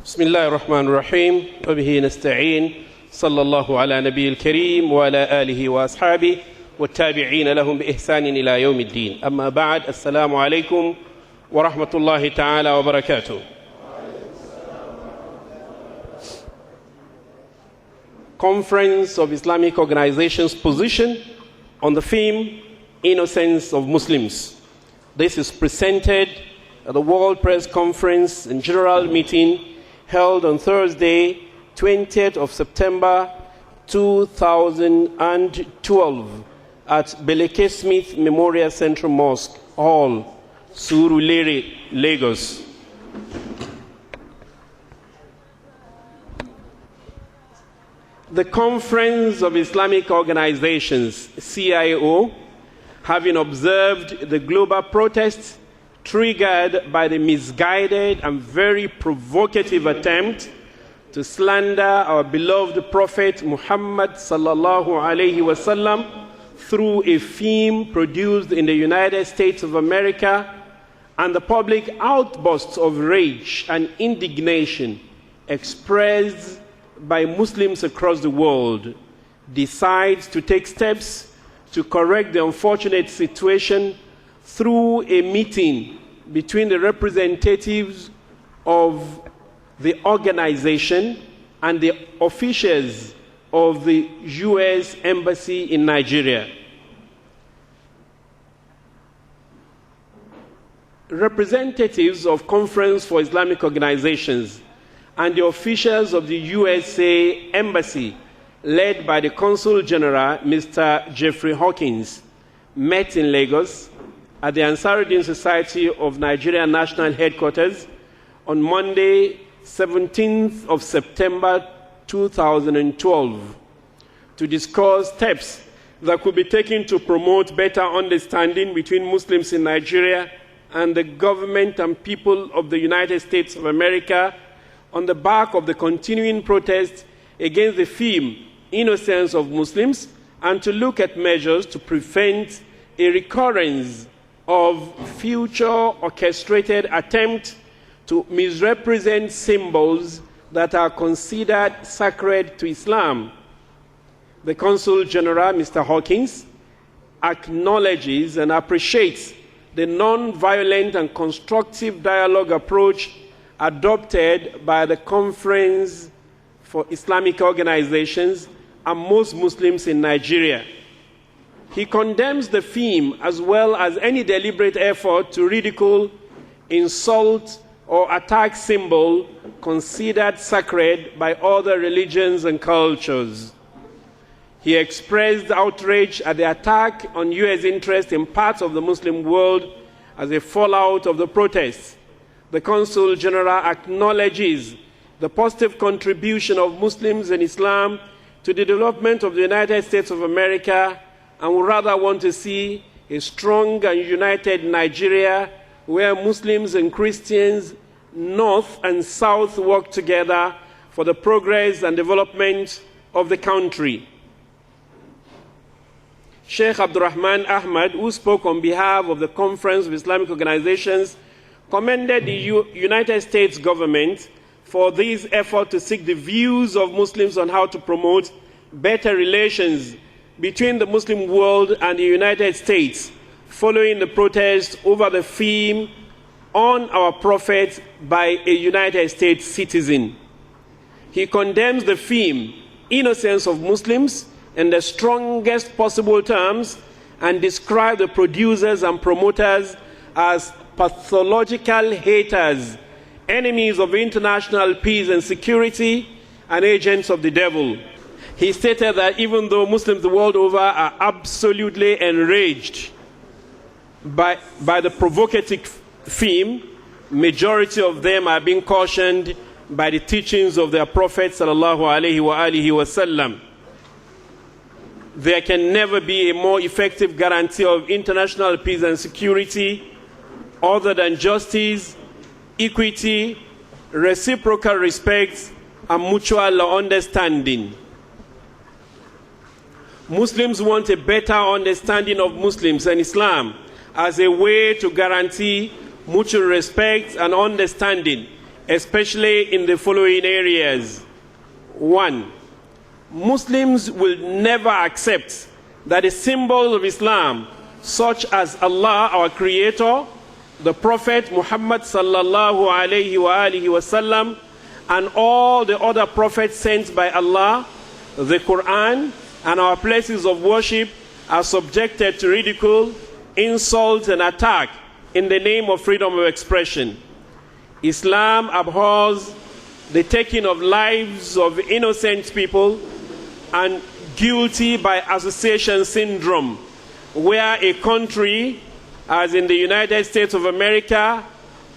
بسم الله الرحمن الرحيم وبه نستعين صلى الله على نبي الكريم وعلى آله وأصحابه والتابعين لهم بإحسان إلى يوم الدين. أما بعد، السلام عليكم ورحمة الله تعالى وبركاته. Conference of Islamic Organizations position on the theme Innocence of Muslims. This is presented at the World Press Conference and General Meeting held on Thursday, 20th of September 2012 at Beleke Smith Memorial Central Mosque Hall, Surulere, Lagos. The Conference of Islamic Organizations, CIO, having observed the global protests triggered by the misguided and very provocative attempt to slander our beloved Prophet Muhammad sallallahu alaihi wasallam through a film produced in the United States of America, and the public outbursts of rage and indignation expressed by Muslims across the world, decides to take steps to correct the unfortunate situation through a meeting between the representatives of the organization and the officials of the U.S. Embassy in Nigeria. Representatives of Conference for Islamic Organizations and the officials of the USA Embassy, led by the Consul General, Mr. Jeffrey Hawkins, met in Lagos at the Ansarudin Society of Nigeria National Headquarters on Monday, 17th of September 2012, to discuss steps that could be taken to promote better understanding between Muslims in Nigeria and the government and people of the United States of America on the back of the continuing protests against the theme Innocence of Muslims, and to look at measures to prevent a recurrence of future orchestrated attempts to misrepresent symbols that are considered sacred to Islam. The Consul General, Mr. Hawkins, acknowledges and appreciates the non-violent and constructive dialogue approach adopted by the Conference for Islamic Organizations and most Muslims in Nigeria. He condemns the theme as well as any deliberate effort to ridicule, insult, or attack symbol considered sacred by other religions and cultures. He expressed outrage at the attack on U.S. interests in parts of the Muslim world as a fallout of the protests. The Consul General acknowledges the positive contribution of Muslims and Islam to the development of the United States of America, and would rather want to see a strong and united Nigeria where Muslims and Christians, North and South, work together for the progress and development of the country. Sheikh Abdrahmon Ahmad, who spoke on behalf of the Conference of Islamic Organizations, commended the United States government for this effort to seek the views of Muslims on how to promote better relations between the Muslim world and the United States following the protest over the theme on our Prophet by a United States citizen. He condemns the theme Innocence of Muslims in the strongest possible terms and described the producers and promoters as pathological haters, enemies of international peace and security, and agents of the devil. He stated that even though Muslims the world over are absolutely enraged by the provocative theme, majority of them are being cautioned by the teachings of their Prophet sallallahu alaihi wasallam. There can never be a more effective guarantee of international peace and security other than justice, equity, reciprocal respect, and mutual understanding. Muslims want a better understanding of Muslims and Islam as a way to guarantee mutual respect and understanding especially in the following areas. 1. Muslims will never accept that the symbols of Islam, such as Allah, our Creator, the Prophet Muhammad sallallahu alayhi wa sallam, and all the other prophets sent by Allah, the Quran, and our places of worship are subjected to ridicule, insult, and attack in the name of freedom of expression. Islam abhors the taking of lives of innocent people and guilty by association syndrome, where a country, as in the United States of America,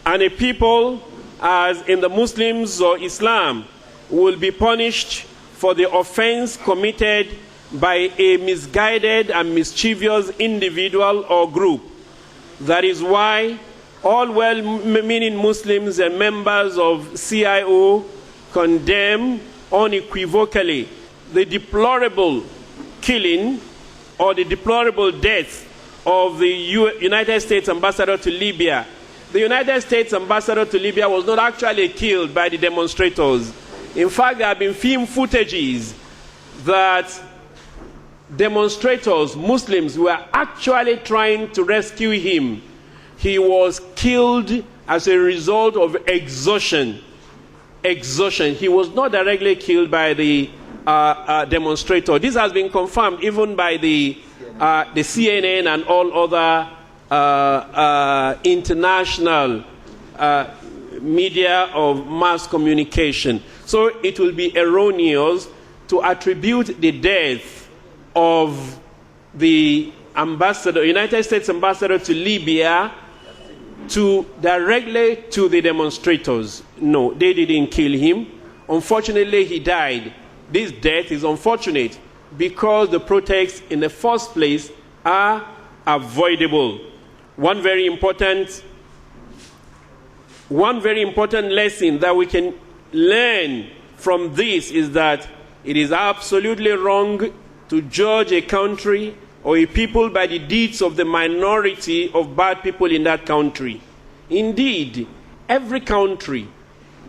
and a people, as in the Muslims or Islam, will be punished for the offense committed by a misguided and mischievous individual or group. That is why all well-meaning Muslims and members of CIO condemn unequivocally the deplorable killing or the deplorable death of the United States ambassador to Libya. The United States ambassador to Libya was not actually killed by the demonstrators. In fact, there have been film footages that demonstrators, Muslims, were actually trying to rescue him. He was killed as a result of exhaustion. He was not directly killed by the demonstrator. This has been confirmed even by the CNN and all other international media of mass communication. So it will be erroneous to attribute the death of the ambassador, United States ambassador to Libya, directly to the demonstrators. No, they didn't kill him. Unfortunately, he died. This death is unfortunate because the protests in the first place are avoidable. One very important lesson that we can learn from this is that it is absolutely wrong to judge a country or a people by the deeds of the minority of bad people in that country. Indeed, every country,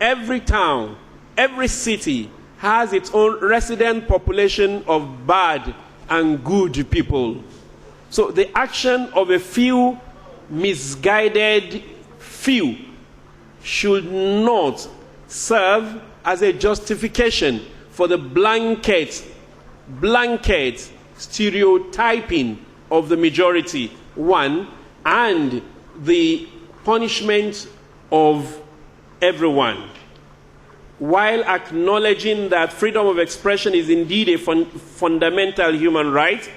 every town, every city has its own resident population of bad and good people. So the action of a few misguided few should not serve as a justification for the blanket stereotyping of the majority, one, and the punishment of everyone. While acknowledging that freedom of expression is indeed a fundamental human right,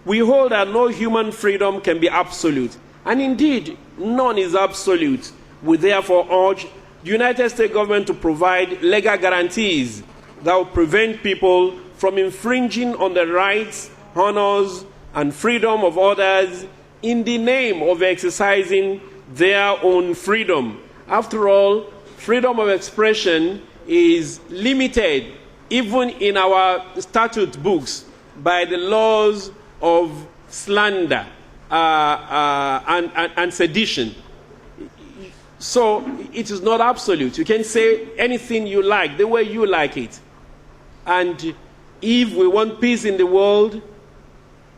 we hold that no human freedom can be absolute. And indeed, none is absolute. We therefore urge the United States government to provide legal guarantees that will prevent people from infringing on the rights, honors, and freedom of others in the name of exercising their own freedom. After all, freedom of expression is limited, even in our statute books, by the laws of slander and sedition. So it is not absolute. You can say anything you like, the way you like it. And if we want peace in the world,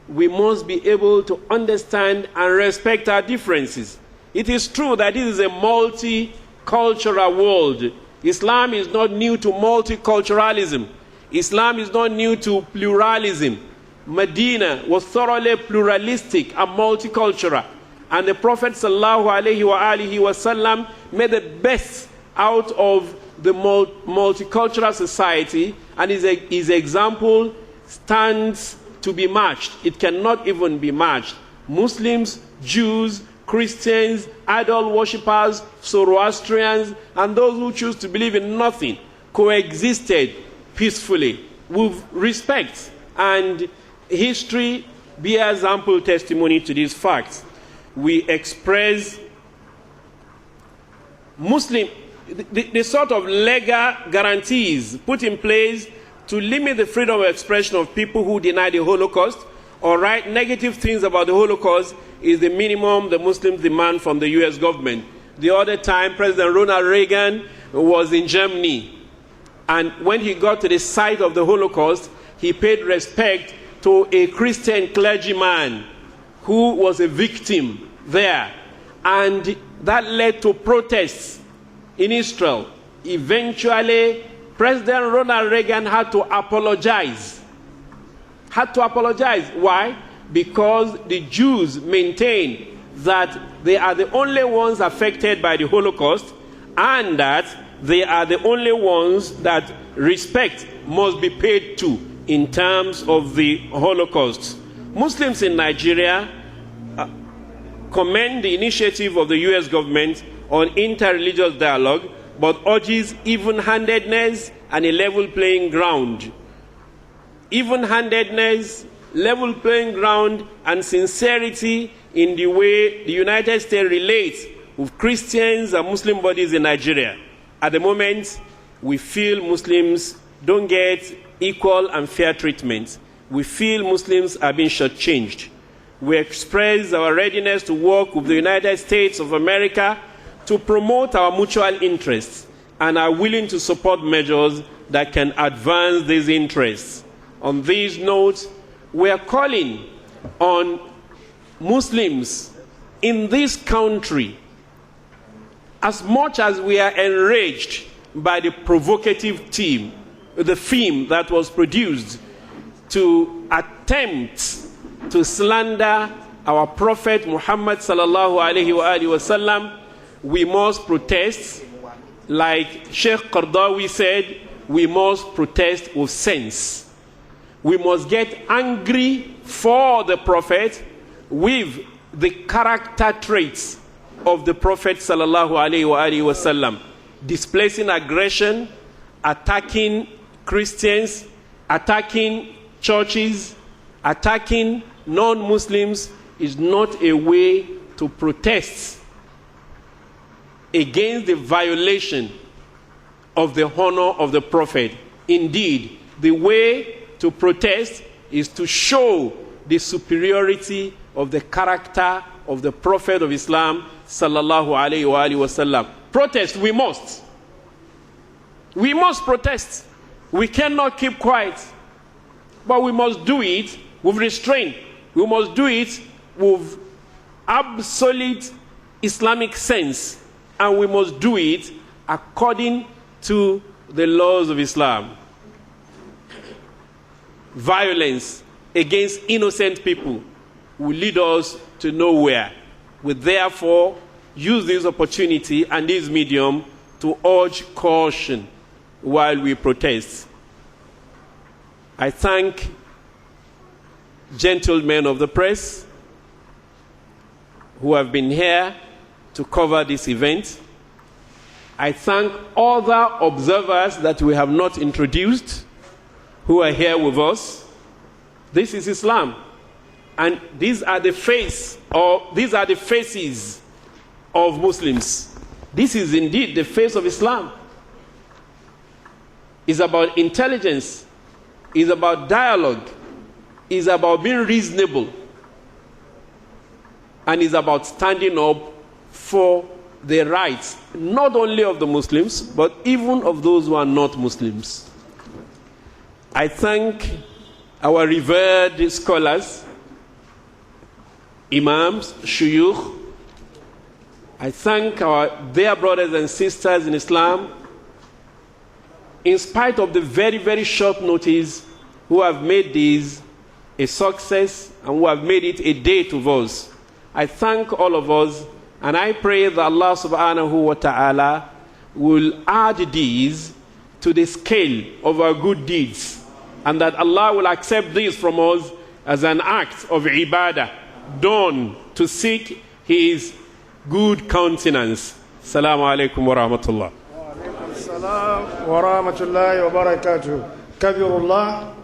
we must be able to understand and respect our differences. It is true that this is a multicultural world. Islam is not new to multiculturalism. Islam is not new to pluralism. Medina was thoroughly pluralistic and multicultural. And the Prophet ﷺ made the best out of the multicultural society, and his example stands to be matched. It cannot even be matched. Muslims, Jews, Christians, idol worshippers, Zoroastrians, and those who choose to believe in nothing coexisted peacefully with respect, and history bears ample testimony to these facts. We express the sort of legal guarantees put in place to limit the freedom of expression of people who deny the Holocaust or write negative things about the Holocaust is the minimum the Muslims demand from the U.S. government. The other time, President Ronald Reagan was in Germany. And when he got to the site of the Holocaust, he paid respect to a Christian clergyman who was a victim there. And that led to protests in Israel. Eventually, President Ronald Reagan had to apologize. Why? Because the Jews maintain that they are the only ones affected by the Holocaust and that they are the only ones that respect must be paid to in terms of the Holocaust. Muslims in Nigeria commend the initiative of the U.S. government on interreligious dialogue, but urges even-handedness and a level playing ground. Even-handedness, level playing ground, and sincerity in the way the United States relates with Christians and Muslim bodies in Nigeria. At the moment, we feel Muslims don't get equal and fair treatment. We feel Muslims are being shortchanged. We express our readiness to work with the United States of America to promote our mutual interests and are willing to support measures that can advance these interests. On these notes, we are calling on Muslims in this country, as much as we are enraged by the provocative theme that was produced to attempt to slander our Prophet Muhammad sallallahu alaihi wasallam, we must protest. Like Sheikh Qardawi said, we must protest with sense. We must get angry for the Prophet with the character traits of the Prophet sallallahu alaihi wasallam, displacing aggression, attacking Christians, attacking churches, attacking non-Muslims is not a way to protest against the violation of the honor of the Prophet. Indeed, the way to protest is to show the superiority of the character of the Prophet of Islam sallallahu alaihi wasallam. Protest, we must. We must protest. We cannot keep quiet. But we must do it with restraint. We must do it with absolute Islamic sense. And we must do it according to the laws of Islam. Violence against innocent people will lead us to nowhere. We therefore use this opportunity and this medium to urge caution while we protest. I thank gentlemen of the press who have been here to cover this event. I thank other observers that we have not introduced who are here with us. This is Islam. And these are the faces of Muslims. This is indeed the face of Islam. It's about intelligence. It's about dialogue. It's about being reasonable. And it's about standing up for the rights, not only of the Muslims, but even of those who are not Muslims. I thank our revered scholars, imams, Sheikh. I thank our dear brothers and sisters in Islam, in spite of the very, very short notice, who have made this a success and who have made it a day to us. I thank all of us, and I pray that Allah subhanahu wa ta'ala will add these to the scale of our good deeds, and that Allah will accept this from us as an act of ibadah done to seek His good countenance. Assalamu alaikum wa rahmatullah. Wa alaikum assalam wa rahmatullahi wa barakatuh. Kabirullah.